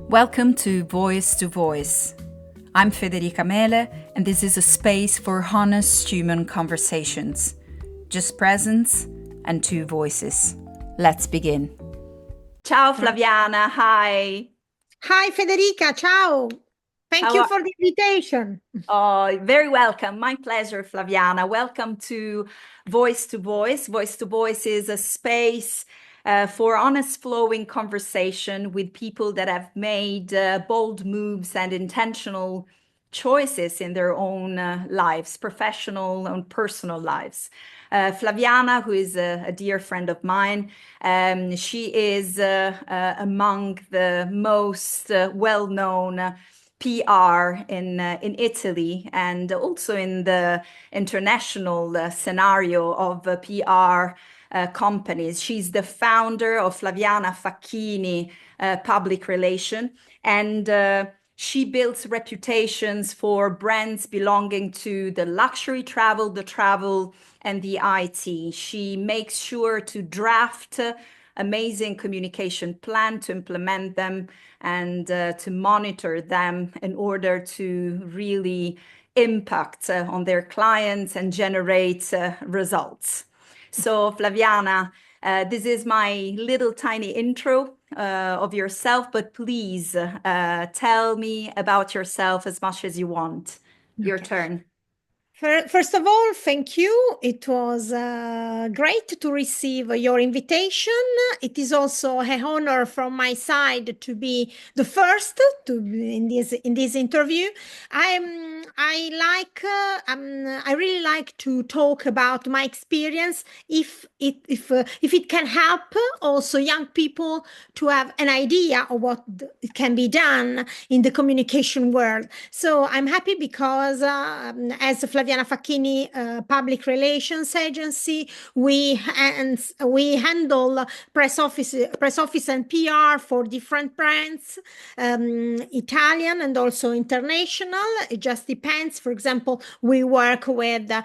Welcome to Voice. I'm Federica Mele, and this is a space for honest human conversations. Just presence and two voices. Let's begin. Ciao Flaviana, hi. Hi Federica, ciao. Thank you for the invitation. Oh, very welcome. My pleasure, Flaviana. Welcome to Voice. Voice is a space for honest flowing conversation with people that have made bold moves and intentional choices in their own lives, professional and personal lives. Flaviana, who is a dear friend of mine, she is among the most well-known PR in Italy and also in the international scenario of PR companies. She's the founder of Flaviana Facchini Public Relation, and she builds reputations for brands belonging to the luxury travel, the travel, and the IT. She makes sure to draft amazing communication plan, to implement them, and to monitor them in order to really impact on their clients and generate results. So Flaviana, this is my little tiny intro of yourself, but please tell me about yourself as much as you want. Your turn. First of all, thank you. It was great to receive your invitation. It is also an honor from my side to be the first in this interview. I really like to talk about my experience if it can help also young people to have an idea of what can be done in the communication world. So I'm happy because as Flaviana Facchini Public Relations Agency, we handle press office and PR for different brands, Italian and also international. It just depends. For example, we work with the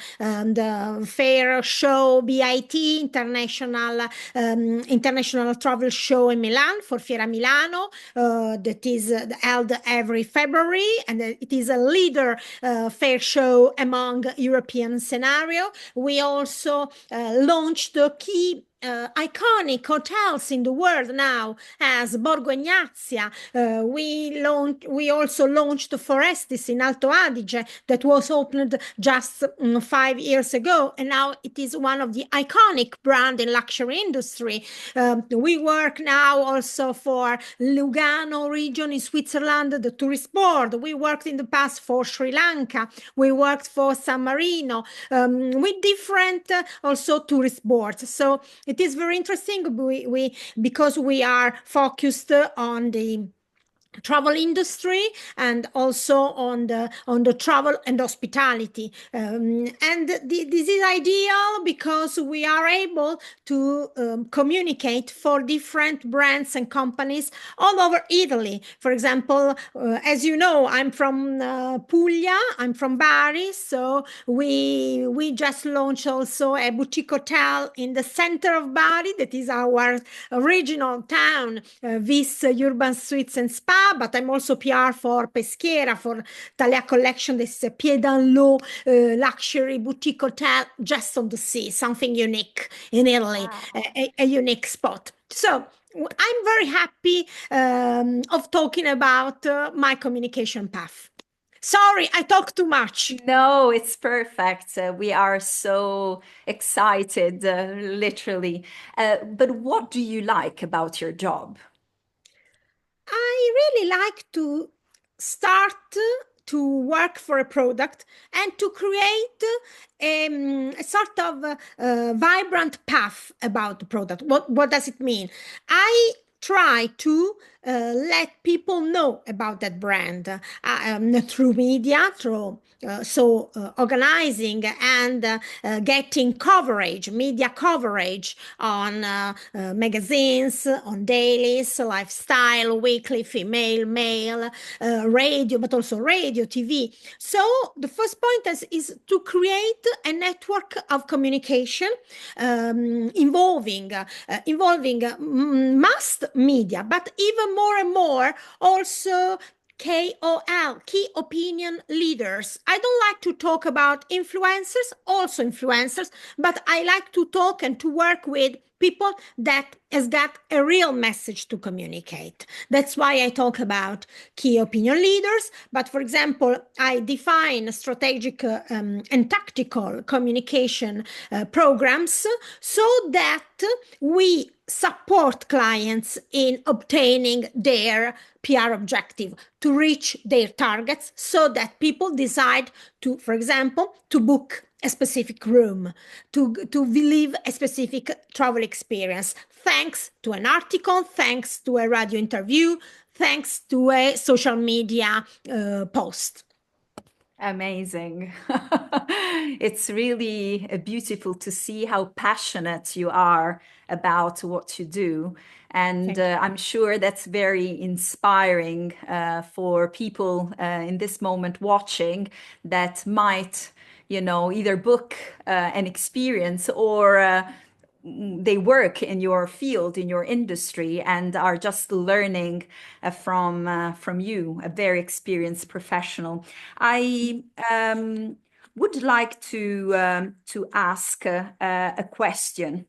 fair show BIT, international travel show in Milan for Fiera Milano, that is held every February, and it is a leader fair show among European scenario. We also launched the key iconic hotels in the world now as Borgo Ignazia. We also launched Forestis in Alto Adige that was opened just 5 years ago, and now it is one of the iconic brand in luxury industry. We work now also for Lugano region in Switzerland, the tourist board. We worked in the past for Sri Lanka. We worked for San Marino with different also tourist boards. So it is very interesting because we are focused on the travel industry and also on the travel and hospitality, and this is ideal because we are able to communicate for different brands and companies all over Italy. For example, as you know, I'm from Puglia, I'm from Bari, so we just launched also a boutique hotel in the center of Bari that is our original town, Vis Urban Suites and Spa. But I'm also PR for Peschiera, for Thalia Collection. This is a pied-à-l'eau luxury boutique hotel just on the sea, something unique in Italy, a unique spot. So I'm very happy of talking about my communication path. Sorry, I talk too much. No, it's perfect. We are so excited, literally. But what do you like about your job? I really like to start to work for a product and to create a sort of vibrant path about the product. What does it mean? I try to let people know about that brand through media, through organizing and getting coverage, media coverage on magazines, on dailies, lifestyle, weekly, female, male, radio, but also radio, TV. So the first point is to create a network of communication involving mass media, but even even more and more also KOL, key opinion leaders. I don't like to talk about influencers, also influencers, but I like to talk and to work with people that has got a real message to communicate. That's why I talk about key opinion leaders. But for example, I define strategic and tactical communication programs so that we support clients in obtaining their PR objective, to reach their targets, so that people decide to, for example, to book a specific room, to live a specific travel experience, thanks to an article, thanks to a radio interview, thanks to a social media post. Amazing. It's really beautiful to see how passionate you are about what you do. And I'm sure that's very inspiring for people in this moment watching that might, either book an experience or they work in your field, in your industry, and are just learning from you, a very experienced professional. I would like to ask a question.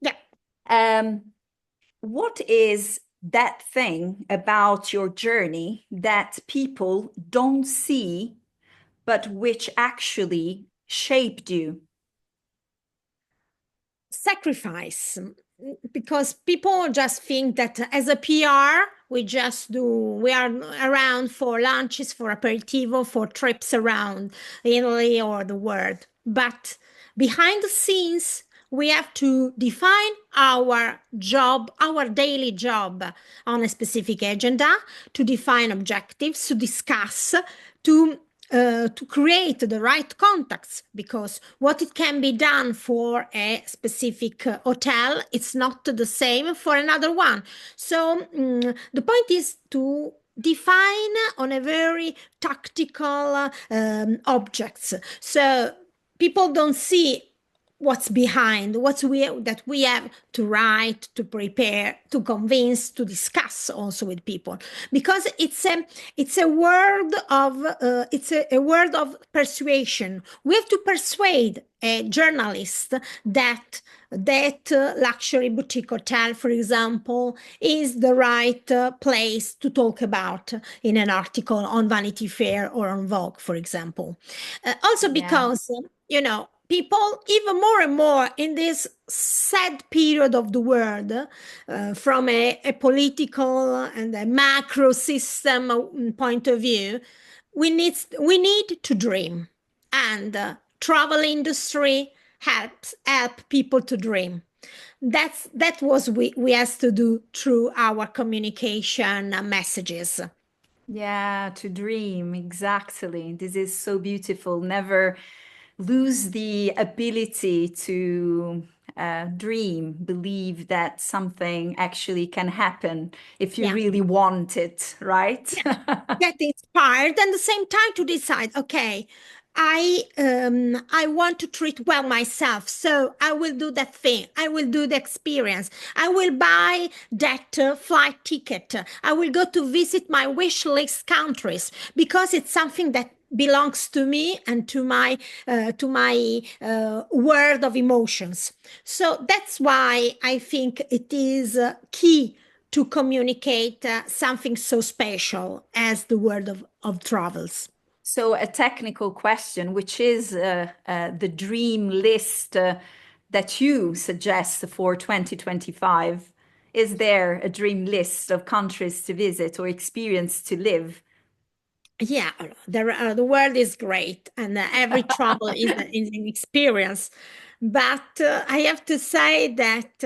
Yeah. What is that thing about your journey that people don't see, but which actually shaped you? Sacrifice, because people just think that as a PR we are around for lunches, for aperitivo, for trips around Italy or the world, but behind the scenes we have to define our job, our daily job, on a specific agenda, to define objectives, to discuss, to create the right contacts, because what it can be done for a specific hotel, it's not the same for another one. So the point is to define on a very tactical objects, so people don't see what's behind, that we have to write, to prepare, to convince, to discuss also with people, because it's a word of persuasion. We have to persuade a journalist that luxury boutique hotel, for example, is the right place to talk about in an article on Vanity Fair or on Vogue, for example. Also because, people, even more and more in this sad period of the world, from a political and a macro system point of view, we need to dream, and travel industry help people to dream. That was we has to do through our communication messages. Yeah, to dream, exactly. This is so beautiful. Never lose the ability to dream, believe that something actually can happen if you really want it, right? Get inspired, and at the same time to decide, okay, I want to treat well myself, so I will do that thing, I will do the experience, I will buy that flight ticket, I will go to visit my wish list countries, because it's something that belongs to me and to my world of emotions. So that's why I think it is key to communicate something so special as the world of travels. So a technical question, which is the dream list that you suggest for 2025? Is there a dream list of countries to visit or experience to live? Yeah, the world is great, and every travel is an experience. But I have to say that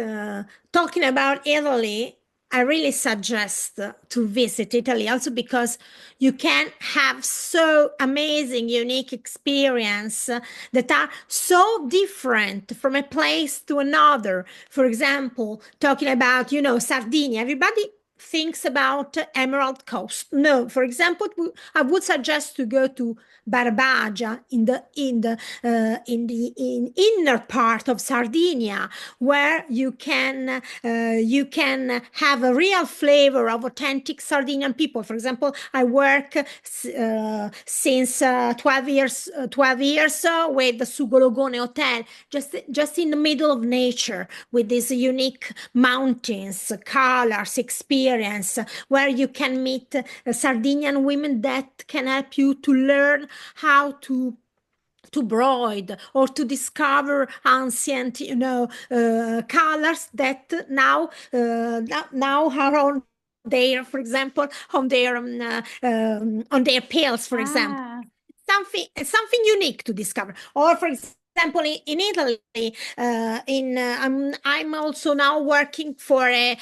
talking about Italy, I really suggest to visit Italy, also because you can have so amazing, unique experience that are so different from a place to another. For example, talking about, Sardinia, everybody thinks about Emerald Coast. No, for example, I would suggest to go to Barbagia in inner part of Sardinia, where you can have a real flavor of authentic Sardinian people. For example, I work since 12 years with the Sugologone Hotel, just in the middle of nature, with these unique mountains, colors, experience, where you can meet Sardinian women that can help you to learn how to broid or to discover ancient, colors that now are for example, on their pills, for example. Ah, Something unique to discover. Or, for example, in Italy, I'm also now working for a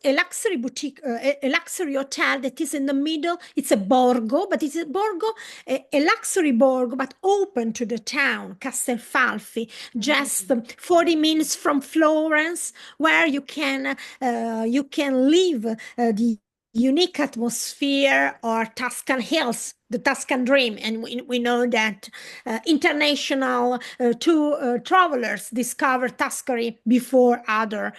luxury boutique, a luxury hotel that is in the middle. It's a borgo, but it's a borgo, a luxury borgo, but open to the town, Castelfalfi, just 40 minutes from Florence, where you can live the unique atmosphere or Tuscan hills, the Tuscan dream. And we know that international travelers discover Tuscany before other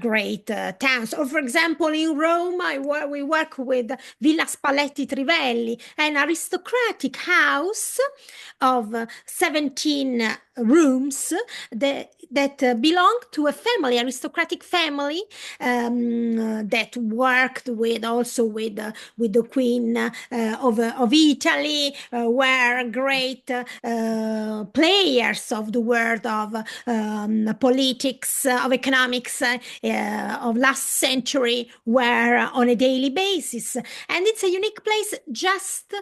great towns. Or, for example, in Rome, we work with Villa Spalletti Trivelli, an aristocratic house of 17 rooms that belong to a family, aristocratic family, that worked also with the Queen of Italy, were great players of the world of politics, of economics of last century, were on a daily basis. And it's a unique place just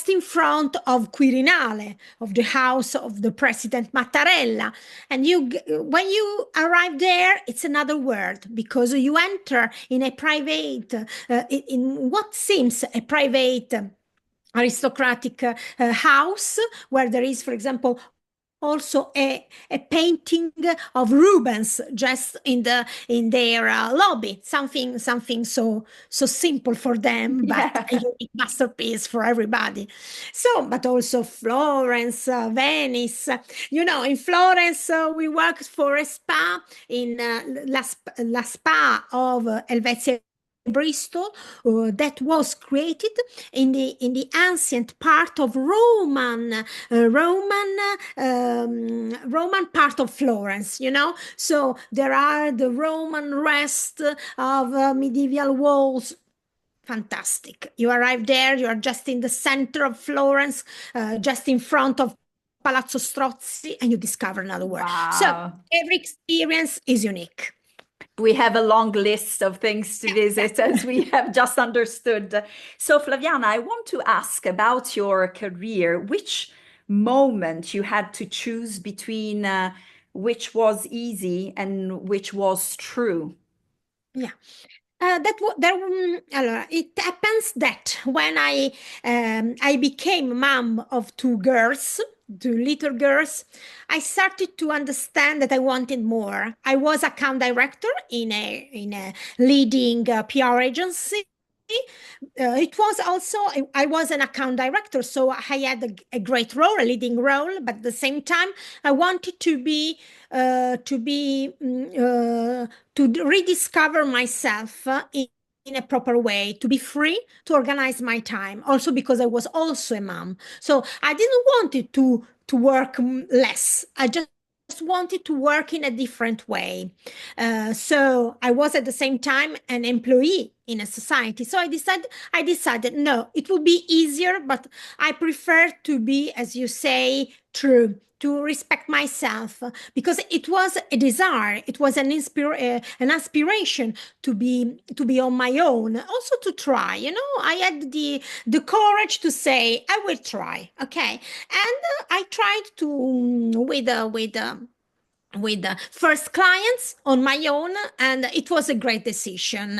in front of Quirinale, of the house of the President Mattarella. And when you arrive there, it's another world, because you enter in a private, in what seems a private aristocratic house, where there is, for example, also a painting of Rubens just in their lobby, something so simple for them, but yeah. a unique masterpiece for everybody. So, but also Florence, Venice. In Florence, we worked for a spa in La Spa of Helvetia Bristol, that was created in the ancient part of Roman part of Florence. So there are the Roman rest of medieval walls. Fantastic. You arrive there, you are just in the center of Florence, just in front of Palazzo Strozzi, and you discover another world. So Wow. every experience is unique. We have a long list of things to visit, as we have just understood. So, Flaviana, I want to ask about your career. Which moment you had to choose between which was easy and which was true? Yeah. It happens that when I became mom of two little girls, I started to understand that I wanted more. I was account director in a leading PR agency. It was also, I was an account director, so I had a great role, a leading role, but at the same time I wanted to rediscover myself in a proper way, to be free, to organize my time, also because I was also a mom. So I didn't want it to work less. I just wanted to work in a different way. So I was at the same time an employee in a society. So I decided, no, it will be easier, but I prefer to be, as you say, true, to respect myself, because it was a desire, it was an aspiration to be on my own, also to try. I had the courage to say I will try, okay, and I tried to with the first clients on my own, and it was a great decision,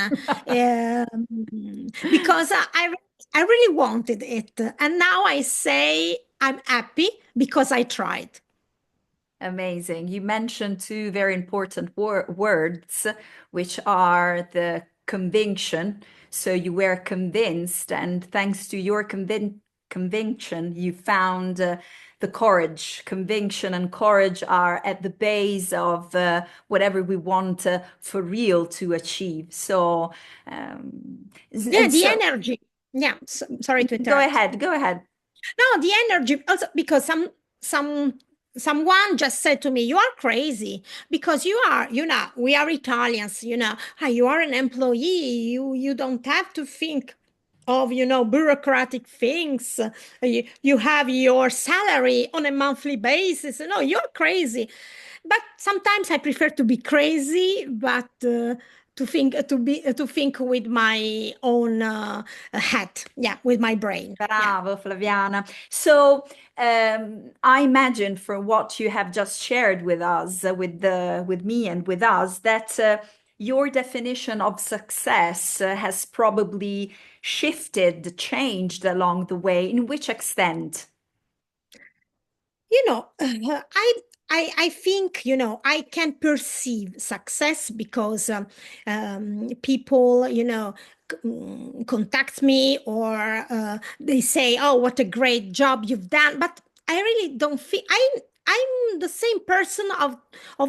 because I really wanted it, and now I say I'm happy because I tried. Amazing. You mentioned two very important words, which are the conviction. So you were convinced, and thanks to your conviction, you found the courage. Conviction and courage are at the base of whatever we want for real to achieve. So, Yeah, and the so, energy. Yeah, sorry to go interrupt. ahead, go ahead. No, the energy also because some someone just said to me, "You are crazy because you are, we are Italians, you are an employee. You don't have to think of, bureaucratic things. You have your salary on a monthly basis. No, you're crazy." But sometimes I prefer to be crazy, but to think with my own head, yeah, with my brain, yeah. Bravo, Flaviana. So, I imagine from what you have just shared with us, with me and with us, that your definition of success has probably shifted, changed along the way. In which extent? I think, I can perceive success because people, contact me, or they say, "Oh, what a great job you've done." But I really don't feel I'm the same person of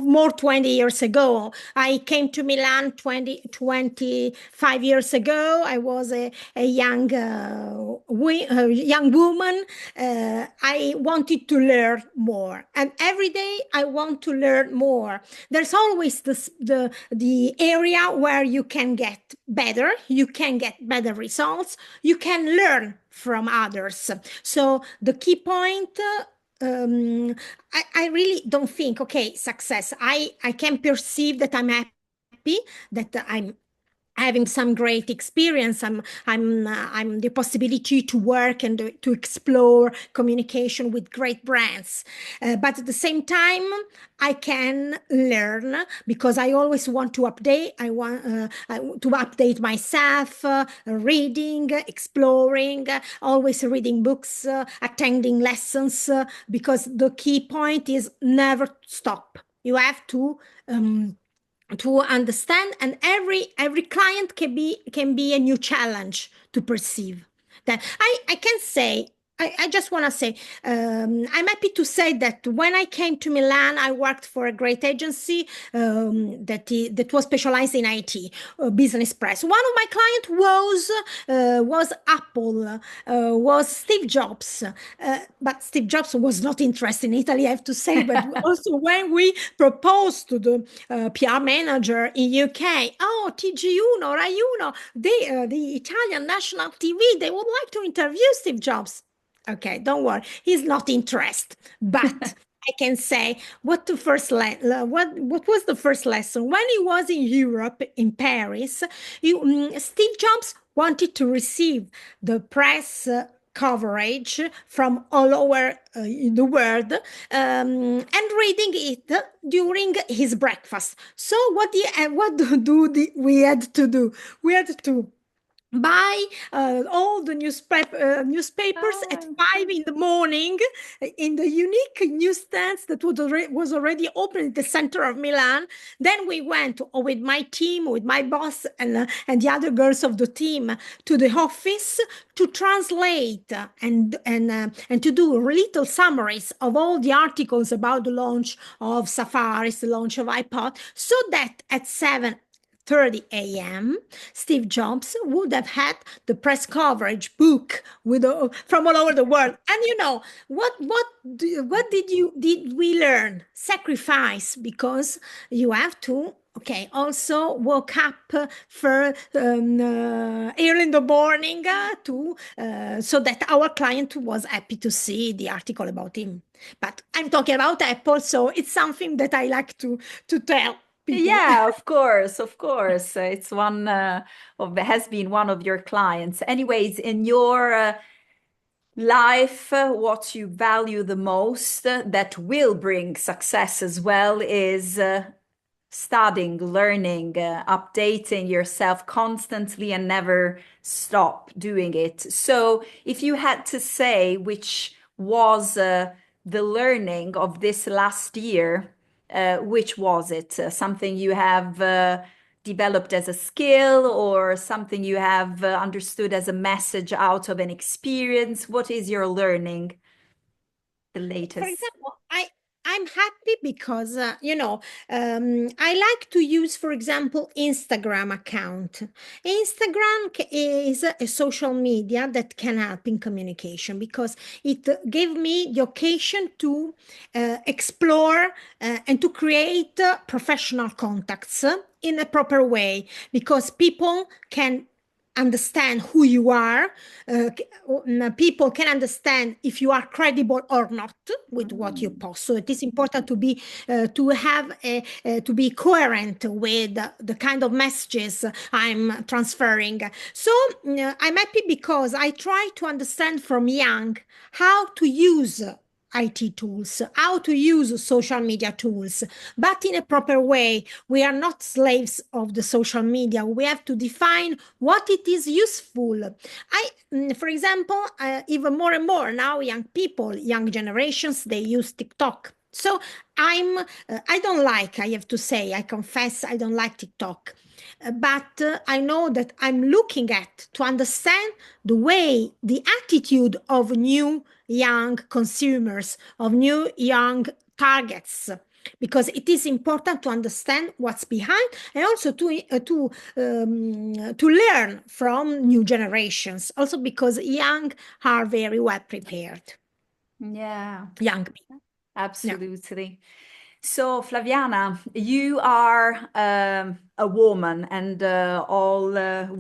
more 20 years ago. I came to Milan 25 years ago. I was a young woman. I wanted to learn more, and every day I want to learn more. There's always the area where you can get better, you can get better results, you can learn from others. So the key point. I really don't think, okay, success. I can perceive that I'm happy, that I'm having some great experience. I'm the possibility to work and to explore communication with great brands, but at the same time I can learn because I always want to update. To update myself, reading, exploring, always reading books, attending lessons, because the key point is never stop. You have to understand, and every client can be a new challenge to perceive. That I can say, I just want to say, I'm happy to say that when I came to Milan, I worked for a great agency that was specialized in IT, business press. One of my clients was Apple, was Steve Jobs, but Steve Jobs was not interested in Italy, I have to say. But also when we proposed to the PR manager in UK, "Oh, TG1, Rai 1, the Italian national TV, they would like to interview Steve Jobs." Okay, don't worry, he's not interested. But I can say what was the first lesson when he was in Europe, in Paris. Steve Jobs wanted to receive the press coverage from all over the world, and reading it during his breakfast. So we had to do? We had to buy all the newspapers at Oh, 5 in the morning in the unique newsstands that was already open in the center of Milan. Then we went with my team, with my boss, and the other girls of the team to the office to translate and to do little summaries of all the articles about the launch of Safaris, the launch of iPod, so that at 7:30 a.m., Steve Jobs would have had the press coverage book from all over the world. And what did we learn? Sacrifice, because you have to. Okay, also woke up for early in the morning so that our client was happy to see the article about him. But I'm talking about Apple, so it's something that I like to tell people. yeah, of course, of course. It's one has been one of your clients. Anyways, in your life, what you value the most that will bring success as well is studying, learning, updating yourself constantly and never stop doing it. So, if you had to say which was the learning of this last year, which was it? Something you have developed as a skill, or something you have understood as a message out of an experience? What is your learning, the For latest? example, I'm happy because I like to use, for example, Instagram account. Is a social media that can help in communication because it gave me the occasion to explore and to create professional contacts in a proper way because people can understand who you are. People can understand if you are credible or not with what you Mm. post. So it is important to be to be coherent with the kind of messages I'm transferring. So I'm happy because I try to understand from young how to use IT tools, how to use social media tools, but in a proper way. We are not slaves of the social media. We have to define what it is useful. For example, even more and more now, young people, young generations, they use TikTok. So I don't like, I have to say, I confess, I don't like TikTok. But I know that I'm looking at to understand the way, the attitude of new young consumers, of new young targets, because it is important to understand what's behind and also to learn from new generations. Also because young are very well prepared. Yeah, Young people, yeah. absolutely. So, Flaviana, you are a woman, and all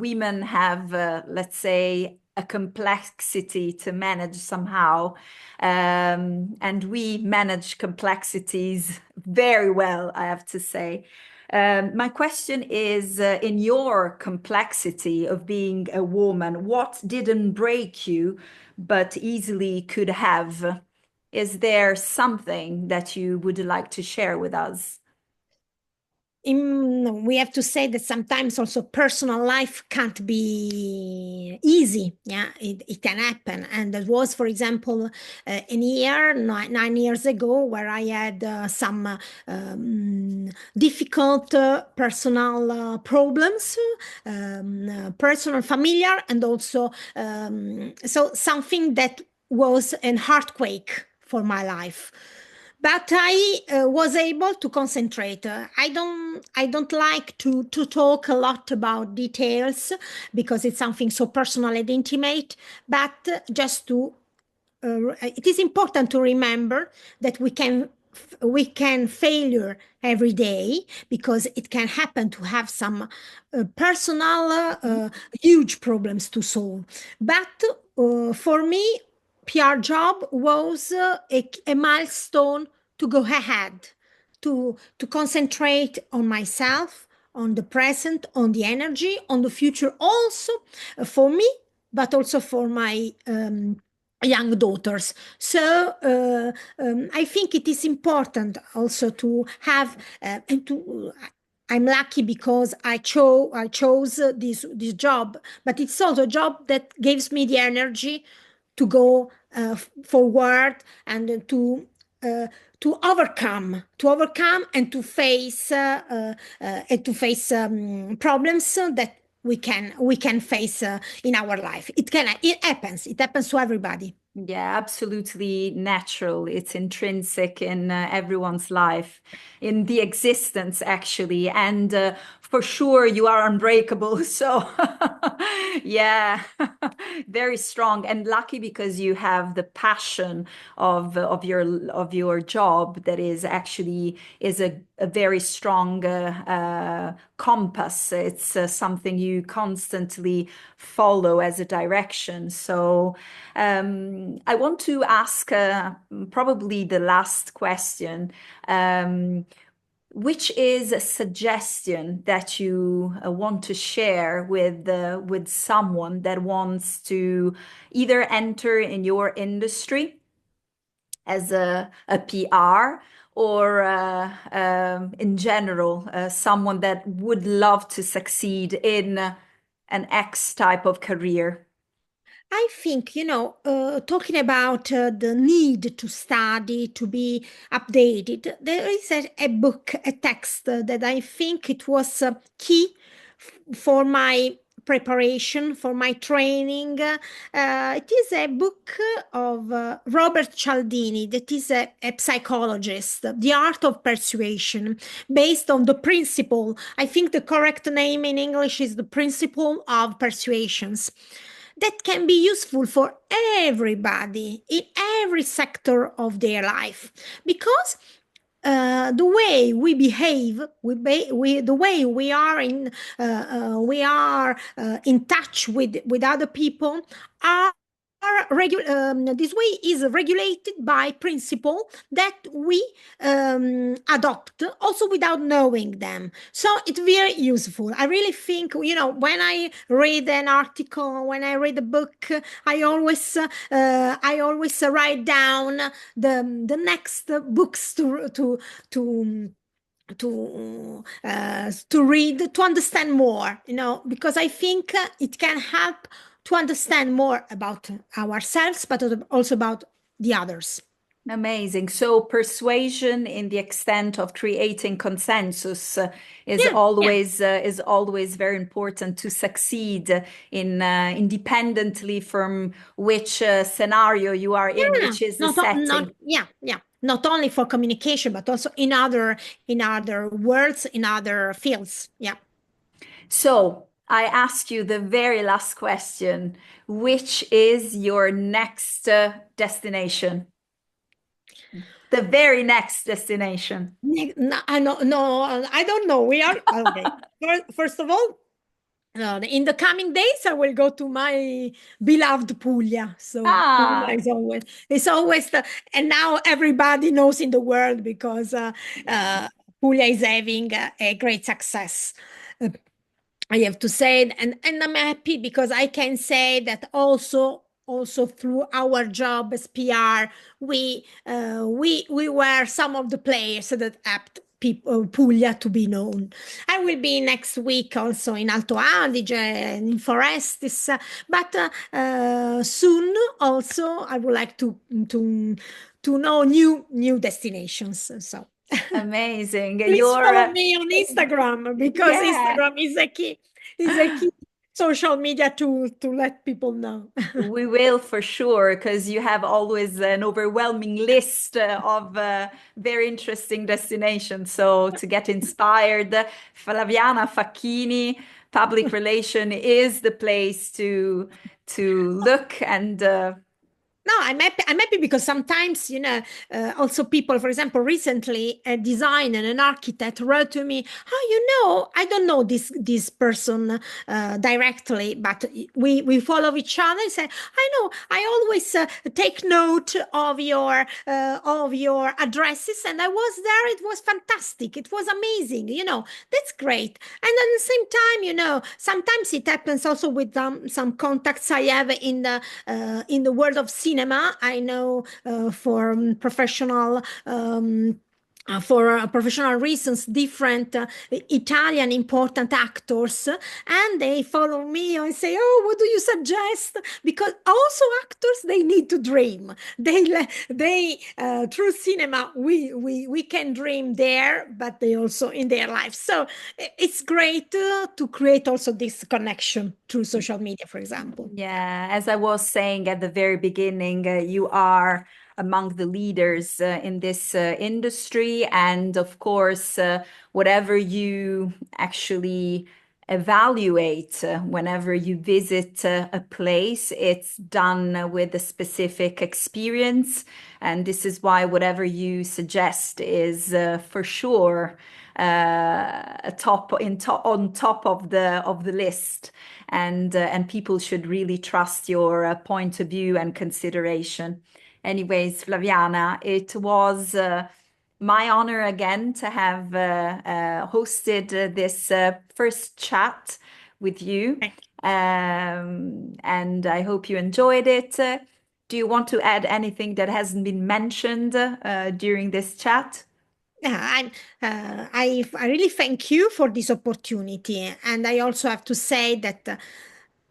women have, let's say, a complexity to manage somehow. And we manage complexities very well, I have to say. My question is, in your complexity of being a woman, what didn't break you but easily could have? Is there something that you would like to share with us? We have to say that sometimes also personal life can't be easy. Yeah, it can happen. And there was, for example, an year, 9 years ago, where I had some difficult personal problems, personal, familiar, and also so something that was an earthquake for my life, but I was able to concentrate. I don't like to talk a lot about details because it's something so personal and intimate. But just to it is important to remember that we can failure every day because it can happen to have some personal huge problems to solve. But for me, PR job was a milestone to go ahead, to concentrate on myself, on the present, on the energy, on the future, also for me, but also for my young daughters. So I think it is important also to have and to. I'm lucky because I chose this job, but it's also a job that gives me the energy to go forward and uh, to overcome and to face problems that we can face in our life. It happens to everybody. Yeah, absolutely natural. It's intrinsic in everyone's life, in the existence, actually. And for sure, you are unbreakable. So, yeah, very strong and lucky because you have the passion of your job that is actually is a very strong compass. It's something you constantly follow as a direction. So I want to ask probably the last question, which is a suggestion that you want to share with someone that wants to either enter in your industry as a PR or in general, someone that would love to succeed in an X type of career. I think, talking about the need to study, to be updated, there is a book, a text that I think it was key for my preparation, for my training. It is a book of Robert Cialdini, that is a psychologist, The Art of Persuasion, based on the principle. I think the correct name in English is the principle of persuasions that can be useful for everybody in every sector of their life because the way we behave, the way we are in touch with other people are this way is regulated by principle that we adopt also without knowing them. So it's very useful. I really think, when I read an article, when I read a book, I always write down the next books to read, to understand more, because I think it can help to understand more about ourselves, but also about the others. Amazing. So persuasion in the extent of creating consensus Yeah, yeah. is always very important to succeed in independently from which scenario you are in, Yeah, which is the not setting. yeah, yeah. Not only for communication, but also in other worlds, in other fields. Yeah. So I ask you the very last question. Which is your next destination? The very next destination. No, no, I don't know. We are okay. First of all, in the coming days, I will go to my beloved Puglia. So Puglia Ah, is always and now everybody knows in the world because uh, Puglia is having a great success. Uh, I have to say, and I'm happy because I can say that also through our job as PR, we were some of the players that helped people Puglia to be known. I will be next week also in Alto Adige and in Forestis, but soon also I would like to know new destinations. So. amazing. Please follow me on Instagram because Yeah, Instagram is a key social media to let people know. we will for sure, because you have always an overwhelming list of very interesting destinations. So to get inspired, Flaviana Facchini, public relation is the place to look and No, I'm happy because sometimes, also people, for example, recently a designer, an architect wrote to me, "Oh, I don't know this person directly, but we follow each other." I say, "I know, I always take note of your addresses, and I was there. It was fantastic. It was amazing. That's great." And at the same time, sometimes it happens also with some contacts I have in the world of cinema. I know for professional reasons, different Italian important actors, and they follow me and say, "Oh, what do you suggest?" Because also actors, they need to dream. They through cinema, we can dream there, but they also in their lives. So it's great to create also this connection through social media, for example. yeah, as I was saying at the very beginning, you are among the leaders in this industry. And of course, whatever you actually evaluate whenever you visit a place, it's done with a specific experience. And this is why whatever you suggest is for sure on top of the list, and people should really trust your point of view and consideration. Anyways, Flaviana, it was my honor again to have hosted this first chat with you, and I hope you enjoyed it. Do you want to add anything that hasn't been mentioned during this chat? Yeah, I really thank you for this opportunity, and I also have to say that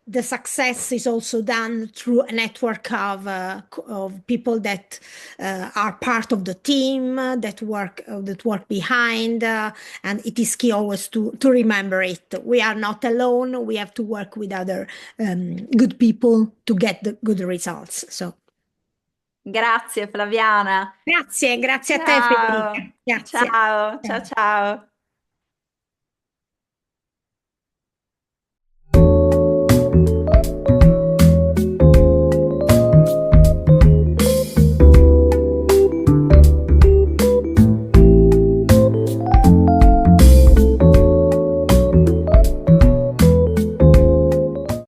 the success is also done through a network of people that are part of the team that work behind, and it is key always to remember it. We are not alone. We have to work with other good people to get the good results. So Grazie Flaviana. grazie a te Ciao, Federica. Grazie. ciao, ciao, Ciao. ciao.